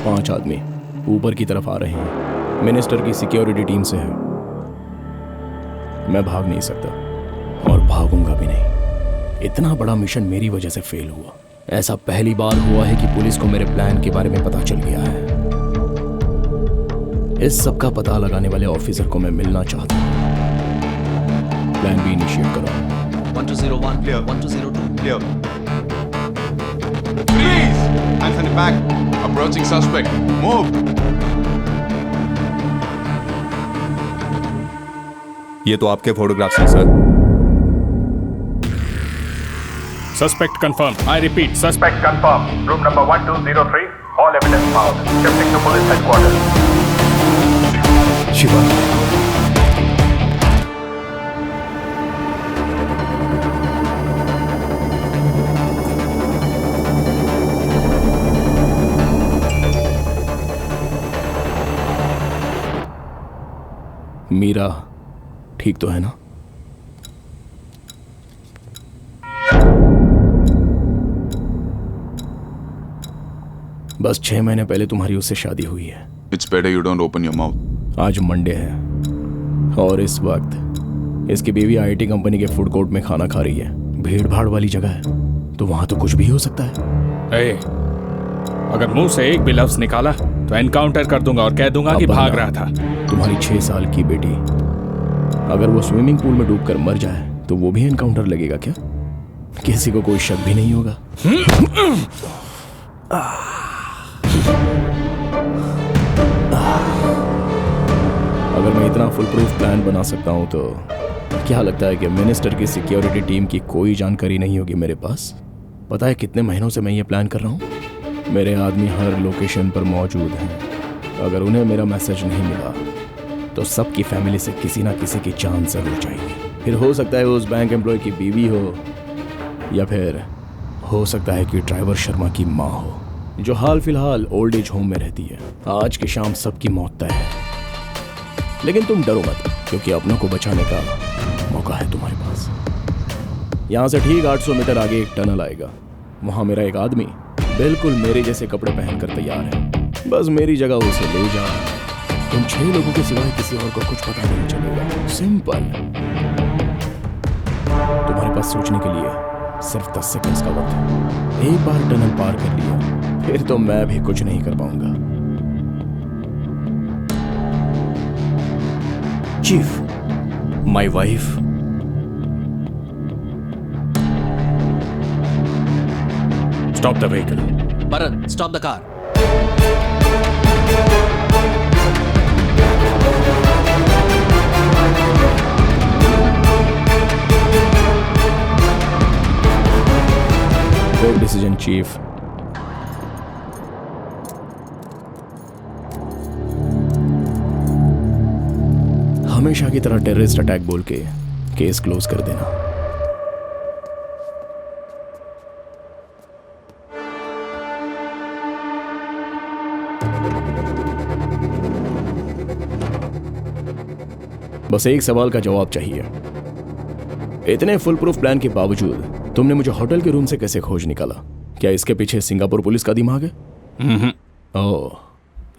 5 आदमी ऊपर की तरफ आ रहे हैं। मिनिस्टर की सिक्योरिटी टीम से है। मैं भाग नहीं सकता और भागूंगा भी नहीं। इतना बड़ा मिशन मेरी वजह से फेल हुआ। ऐसा पहली बार हुआ है कि पुलिस को मेरे प्लान के बारे में पता चल गया है। इस सब का पता लगाने वाले ऑफिसर को मैं मिलना चाहता हूँ। प्लान बी इनिशिएट करो। 1201 clear, 1202 clear. Please! Hands on the back. Approaching suspect. Move! ये तो आपके फोटोग्राफ्स हैं sir. Suspect confirmed. I repeat, Suspect confirmed. Room number 1203. All evidence found. Shifting to police headquarters. Shiva, Meera ठीक तो है ना? बस 6 महीने पहले तुम्हारी उससे शादी हुई है। It's better you don't open your mouth. आज मंडे है और इस वक्त इसकी बीवी आईटी कंपनी के फूड कोर्ट में खाना खा रही है। भीड़ भाड़ वाली जगह है तो वहां तो कुछ भी हो सकता है। अगर मुंह से एक भी लफ्ज निकाला तो एनकाउंटर कर दूंगा और कह दूंगा कि भाग रहा था। तुम्हारी 6 साल की बेटी अगर वो स्विमिंग पूल में डूबकर मर जाए तो वो भी एनकाउंटर लगेगा क्या? किसी को कोई शक भी नहीं होगा। अगर मैं इतना फुल प्रूफ प्लान बना सकता हूं तो क्या लगता है कि मिनिस्टर की सिक्योरिटी टीम की कोई जानकारी नहीं होगी मेरे पास? पता है कितने महीनों से मैं ये प्लान कर रहा हूं? मेरे आदमी हर लोकेशन पर मौजूद हैं। अगर उन्हें मेरा मैसेज नहीं मिला तो सबकी फैमिली से किसी ना किसी की जान जरूर जाएगी। फिर हो सकता है उस बैंक एम्प्लॉय की बीवी हो या फिर हो सकता है कि ड्राइवर शर्मा की माँ हो जो हाल फिलहाल ओल्ड एज होम में रहती है। आज की शाम सबकी मौत तय है, लेकिन तुम डरो मत क्योंकि अपनों को बचाने का मौका है तुम्हारे पास। यहाँ से ठीक 800 मीटर आगे एक टनल आएगा। वहाँ मेरा एक आदमी बिल्कुल मेरे जैसे कपड़े पहनकर तैयार है। बस मेरी जगह उसे ले जा। तुम 6 लोगों के सिवाय किसी और को कुछ पता नहीं चलेगा। सिंपल। तुम्हारे पास सोचने के लिए सिर्फ 10 सेकंड्स का वक्त है। एक बार टनल पार कर लिया फिर तो मैं भी कुछ नहीं कर पाऊंगा। Chief, my wife. Stop the vehicle. Bharat, stop the car. Good decision chief. हमेशा की तरह टेररिस्ट अटैक बोल के केस क्लोज कर देना। बस एक सवाल का जवाब चाहिए। इतने फुल प्रूफ प्लान के बावजूद तुमने मुझे होटल के रूम से कैसे खोज निकाला? क्या इसके पीछे सिंगापुर पुलिस का दिमाग है? ओह,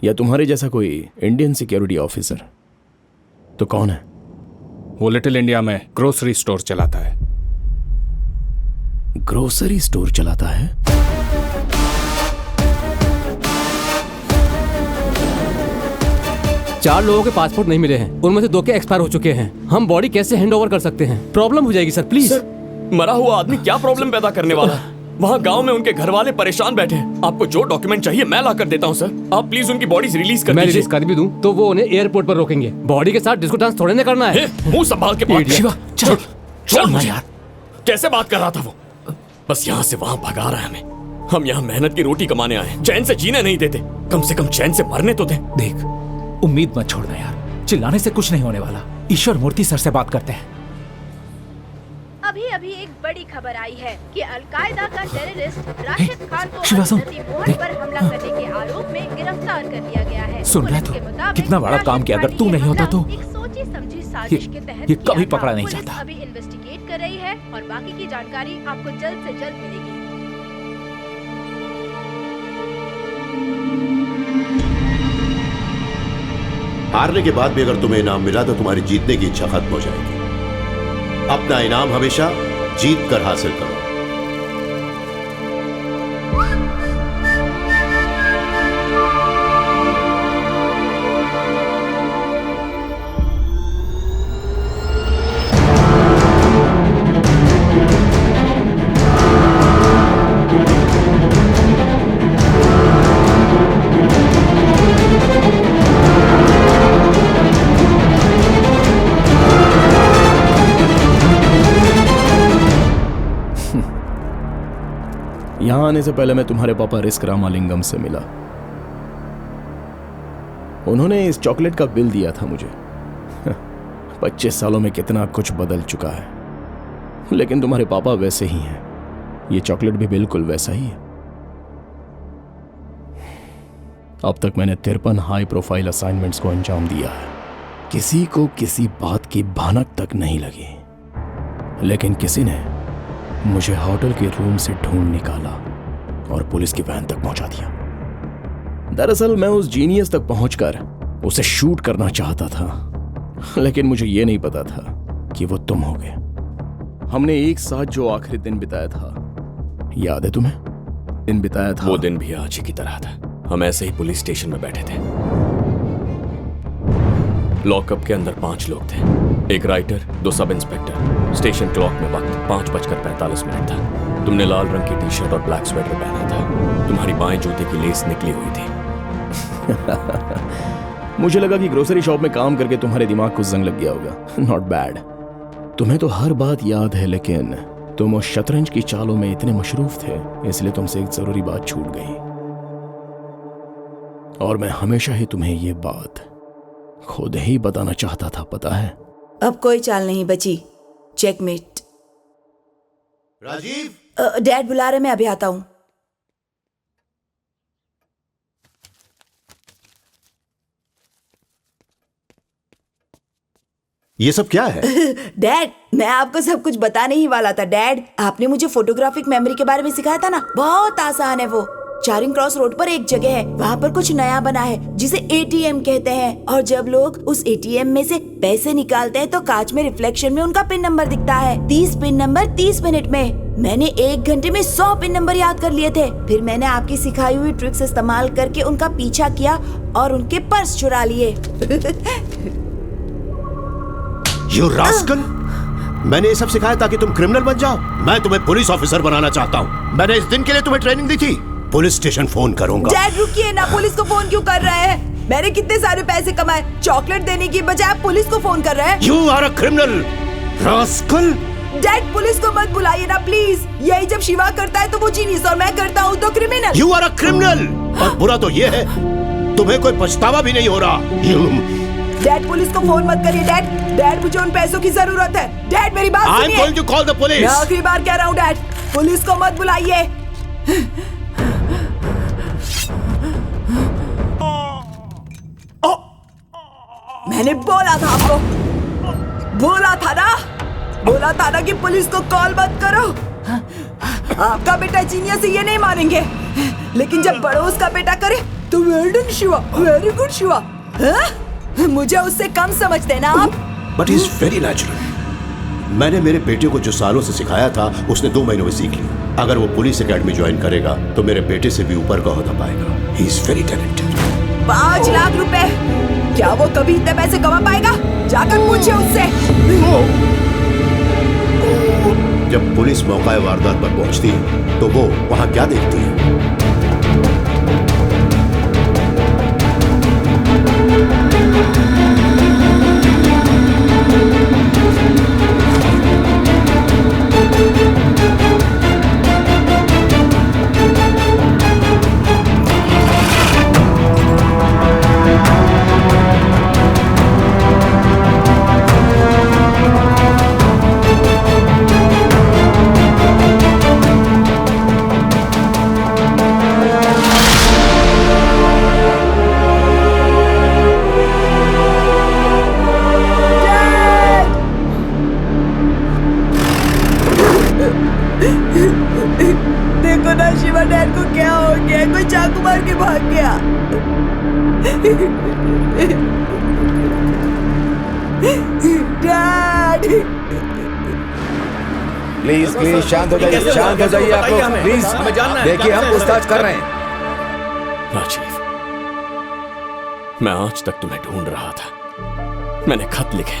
या तुम्हारे जैसा कोई इंडियन सिक्योरिटी ऑफिसर? तो कौन है? वो लिटिल इंडिया में ग्रोसरी स्टोर चलाता है। ग्रोसरी स्टोर चलाता है? चार लोगों के पासपोर्ट नहीं मिले हैं, उनमें से 2 के एक्सपायर हो चुके हैं। हम बॉडी कैसे हैंड ओवर कर सकते हैं? प्रॉब्लम हो जाएगी सर, प्लीज। सर, मरा हुआ आदमी क्या प्रॉब्लम पैदा करने वाला है? वहाँ गांव में उनके घर वाले परेशान बैठे हैं। आपको जो डॉक्यूमेंट चाहिए मैं ला कर देता हूँ सर। आप प्लीज उनकी बॉडीज रिलीज कर दीजिए। मैं रिलीज कर भी दूं तो वो उन्हें एयरपोर्ट पर रोकेंगे। बॉडी के साथ डिस्को डांस थोड़े ना करना है। मुंह संभाल के बात कर। शिवा, चल छोड़ मुझे यार। कैसे बात कर रहा था वो? बस यहाँ से वहाँ भगा रहा है हमें। हम यहाँ मेहनत की रोटी कमाने आए, चैन से जीने नहीं देते। कम से कम चैन से मरने तो दे। देख, उम्मीद मत छोड़ना यार, चिल्लाने से कुछ नहीं होने वाला। ईश्वर मूर्ति सर से बात करते हैं। अभी अभी एक बड़ी खबर आई है कि अलकायदा का टेररिस्ट राशिद खान को शिवासम, मोहन पर हमला करने के आरोप में गिरफ्तार कर लिया गया है। सुन रहा तू? कितना बड़ा काम किया। अगर तू नहीं होता तो एक सोची समझी साजिश के तहत ये कभी किया था। पकड़ा नहीं पुलिस जाता। अभी इन्वेस्टिगेट कर रही है और बाकी की जानकारी आपको जल्द से जल्द मिलेगी। हारने के बाद भी अगर तुम्हें इनाम मिला तो तुम्हारी जीतने की इच्छा खत्म हो जाएगी। अपना इनाम हमेशा जीत कर हासिल करो। यहां आने से पहले मैं तुम्हारे पापा रिस्क रामालिंगम से मिला। उन्होंने इस चॉकलेट का बिल दिया था मुझे। 25 सालों में कितना कुछ बदल चुका है, लेकिन तुम्हारे पापा वैसे ही हैं। ये चॉकलेट भी बिल्कुल वैसा ही है। अब तक मैंने 53 हाई प्रोफाइल असाइनमेंट्स को अंजाम दिया है। किसी को किसी बात की भनक तक नहीं लगी, लेकिन किसी ने मुझे होटल के रूम से ढूंढ निकाला और पुलिस की वैन तक पहुंचा दिया। दरअसल मैं उस जीनियस तक पहुंचकर उसे शूट करना चाहता था, लेकिन मुझे यह नहीं पता था कि वो तुम होगे। हमने एक साथ जो आखिरी दिन बिताया था, याद है तुम्हें? दिन बिताया था। वो दिन भी आज ही की तरह था। हम ऐसे ही पुलिस स्टेशन में बैठे थे। लॉकअप के अंदर 5 लोग थे, एक writer, 2 sub inspector. Station clock में वक्त 5:45 था। तुमने लाल रंग की टी शर्ट और ब्लैक स्वेटर पहना था। तुम्हारी बाएं जूते की लेस निकली हुई थी। मुझे लगा कि ग्रोसरी शॉप में काम करके तुम्हारे दिमाग को जंग लग गया होगा। Not bad. तुम्हें तो हर बात याद है, लेकिन तुम उस शतरंज की चालों में इतने मशरूफ थे, इसलिए तुमसे एक जरूरी बात छूट गई। और मैं हमेशा ही तुम्हें ये बात खुद ही बताना चाहता था, पता है? अब कोई चाल नहीं बची। चेकमेट। राजीव, डैड बुला रहे, मैं अभी आता हूं। ये सब क्या है? डैड, मैं आपको सब कुछ बताने ही वाला था। डैड, आपने मुझे फोटोग्राफिक मेमोरी के बारे में सिखाया था ना, बहुत आसान है वो। चारिंग क्रॉस रोड पर एक जगह है, वहाँ पर कुछ नया बना है जिसे एटीएम कहते हैं। और जब लोग उस एटीएम में से पैसे निकालते हैं तो कांच में रिफ्लेक्शन में उनका पिन नंबर दिखता है। 30 पिन नंबर 30 मिनट में। मैंने 1 घंटे में 100 पिन नंबर याद कर लिए थे। फिर मैंने आपकी सिखाई हुई ट्रिक्स इस्तेमाल करके उनका पीछा किया और उनके पर्स चुरा लिए। You rascal! मैंने ये सब सिखाया ताकि तुम क्रिमिनल बन जाओ। मैं तुम्हें पुलिस ऑफिसर बनाना चाहता हूँ। मैंने इस दिन के लिए तुम्हें ट्रेनिंग दी थी। पुलिस स्टेशन फोन करूंगा। डैड रुकिए ना, पुलिस को फोन क्यों कर रहे हैं? मैंने कितने सारे पैसे कमाए, चॉकलेट देने की बजाय आप पुलिस को फोन कर रहे हैं। You are a criminal, rascal! Dad police को मत बुलाइए ना प्लीज। यही जब शिवा करता है तो वो जीनियस और मैं करता हूँ तो criminal. You are a criminal! और बुरा तो ये है, तुम्हें कोई पछतावा भी नहीं हो रहा। डैड पुलिस को फोन मत करिए डैड। डैड मुझे उन पैसों की जरूरत है। डैड मेरी बात सुनिए। I'm going to call the police. मैं आखिरी बार कह रहा हूँ डैड, पुलिस को मत बुलाइए। मैंने बोला था आपको, बोला था ना कि पुलिस को कॉल मत करो। आपका बेटा जीनियस है, ये नहीं मानेंगे, लेकिन जब पड़ोस का बेटा करे तो well done Shiva, very good Shiva. मुझे उससे कम समझते ना आप। But he's very natural. मैंने मेरे बेटे को जो सालों से सिखाया था उसने 2 महीनों में सीख लिया। अगर वो पुलिस एकेडमी ज्वाइन करेगा तो मेरे बेटे से भी ऊपर का ओहदा पाएगा। He is very talented. 5 lakh रुपए, क्या वो कभी इतने पैसे कमा पाएगा? जाकर पूछिए उससे। जब पुलिस मौका वारदात पर पहुंचती है तो वो वहां क्या देखती है? डैड प्लीज प्लीज शांत हो जाइए, शांत हो जाइए आप लोग प्लीज। देखिए हम पूछताछ कर रहे हैं। राजीव, मैं आज तक तुम्हें ढूंढ रहा था। मैंने खत लिखे,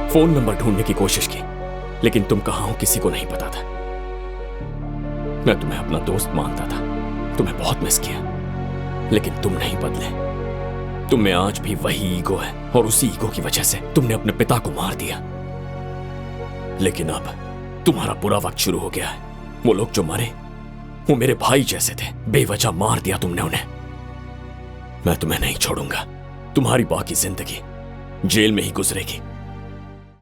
फोन नंबर ढूंढने की कोशिश की, लेकिन तुम कहां हो किसी को नहीं पता था। मैं तुम्हें अपना दोस्त मानता था, तुम्हें बहुत मिस किया, लेकिन तुम नहीं बदले। तुम में आज भी वही ईगो है और उसी ईगो की वजह से तुमने अपने पिता को मार दिया। लेकिन अब तुम्हारा बुरा वक्त शुरू हो गया है। वो लोग जो मरे वो मेरे भाई जैसे थे, बेवजह मार दिया तुमने उन्हें। मैं तुम्हें नहीं छोड़ूंगा। तुम्हारी बाकी जिंदगी जेल में ही गुजरेगी।